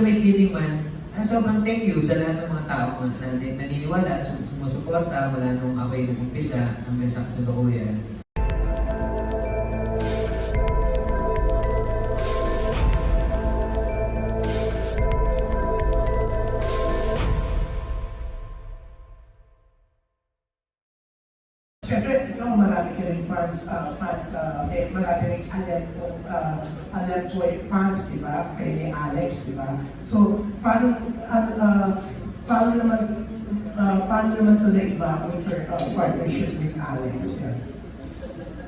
ultimate leading man, sobrang thank you sa lahat ng mga tao na naniniwala at sumusuporta mula nung ako'y nag-umpisa hanggang sa kasalukuyan. Siyempre, ikaw marami ka rin marami rin alam po fans, di ba? Kay ni Alex, di ba? So, paano naman ito na iba with your partnership with Alex? Yeah.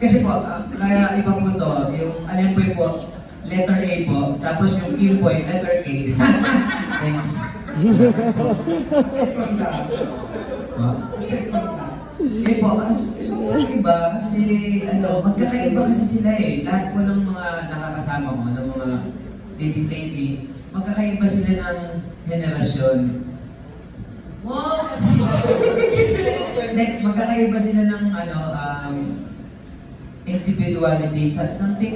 Kasi po, kaya iba po to, yung Alempoy po, letter A po, tapos yung Ilpoy, letter K. Thanks. Second lang. Second lang. Eh po, sobrang iba kasi magkakaiba kasi sila eh. Lahat po ng mga nakakasama mo, ng mga lady, magkakaiba sila ng henerasyon. Wow! Magkakaiba sila ng individuality, something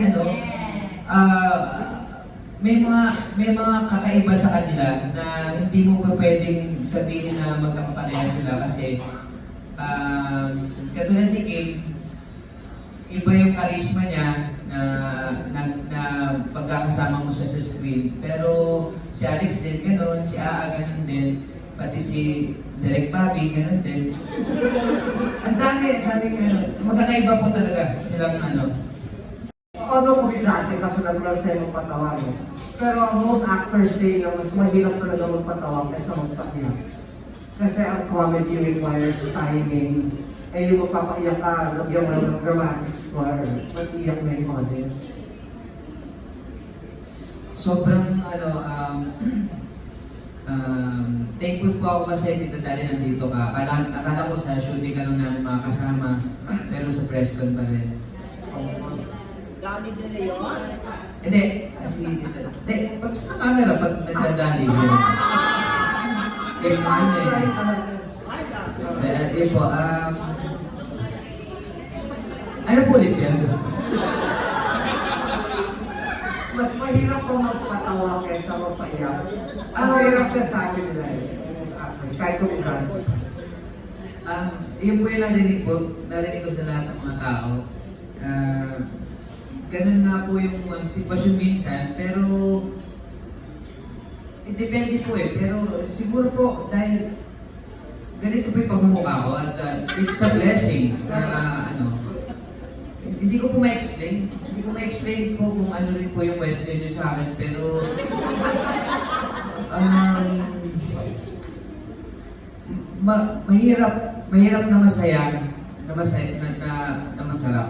may mga kakaiba sa kanila na hindi mo pa pwedeng sabihin na magkakapareha sila kasi katulad ni Kim, iba yung charisma niya na pagkakasama mo siya sa screen. Pero si Alex din gano'n, si Aa gano'n din, pati si Direk Bobby gano'n din. Ang daming magkakaiba po talaga silang Although komedyante ka sa natural sa'yo magpatawa, no? Pero most actors say na mas mahirap talaga magpatawa kaysa magpaiyak. Kasi ang comedy requires timing. Eh yung magpapaiyak ka, lagyan mo ng dramatic score, mag-iyak na yung audience. Sobrang thankful po ako kasi Tita Dali nandito ka. Akala ko sa shooting ka lang namin makakasama, pero sa press con pa rin. Dali din na yun? Hindi, kasi Tita Dali. Hindi, pag sa camera, pag nagdadali yun. Kaya naman po, ano po ulit yan? Mas mahirap po magpatawa kaysa magpaiyak. Ang hirap siya sa akin nila kahit komedyante. Yun po yung narinig ko sa lahat ng mga tao. Ganun nga po yung sitwasyon minsan, pero depende po eh. Pero siguro po dahil ganito po yung pagmumukha ko at it's a blessing na hindi ko po ma-explain. Hindi ko ma-explain po kung ano rin po yung question nyo sa akin, pero mahirap na masaya, na masarap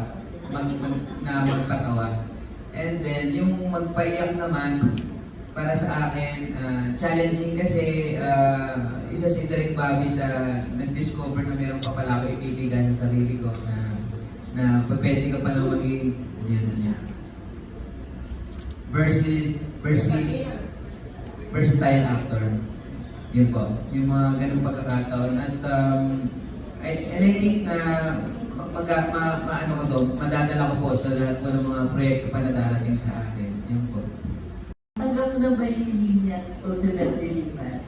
na magpatawa. And then, yung magpaiyak naman, para sa akin, challenging kasi isa si Direk Bobby sa nag-discover na meron pa pala ako ipipigan sa sarili ko na pwede ka pa na maging versatile actor. Yun po, yung mga ganung pagkakataon. At and I think na madadala ko po sa lahat po ng mga proyekto pa na darating sa akin. Yun po. Hanggang na ba yung linya ultimate lilipan?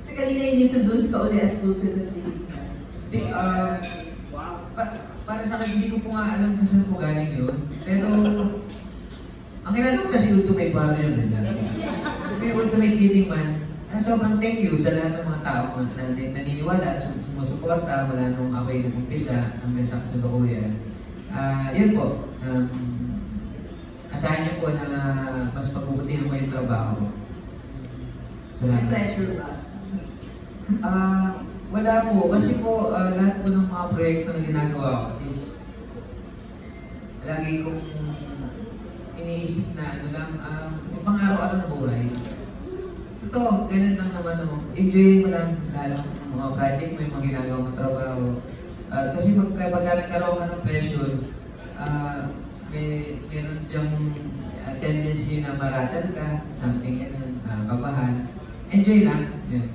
Kasi kanina in-introduce ka ulit as ultimate lilipan. Para sa akin, hindi ko po nga alam kung saan po galing yun. Pero, ang kilala ko kasi ultimate warrior nila. May ultimate leading man. Sobrang thank you sa lahat ng mga tao na naniniwala at sumusuporta mula nung ako'y nag-umpisa hanggang sa kasalukuyan. Yun po. Asahan niyo po na mas pagpuputihan mo yung trabaho ko. May pressure ba? Wala po. Kasi po, lahat po ng mga proyekto na ginagawa ko is lagi kong iniisip na yung pang-araw-araw na buhay. Totoo, ganun lang naman enjoy mo lang lalo ng mga project mo, yung mga ginagawa mong trabaho. Kasi pag nagkaroon ka ng pressure, meron diyang tendency na maratan ka, something ganun, kabahan. Enjoy lang. Yun.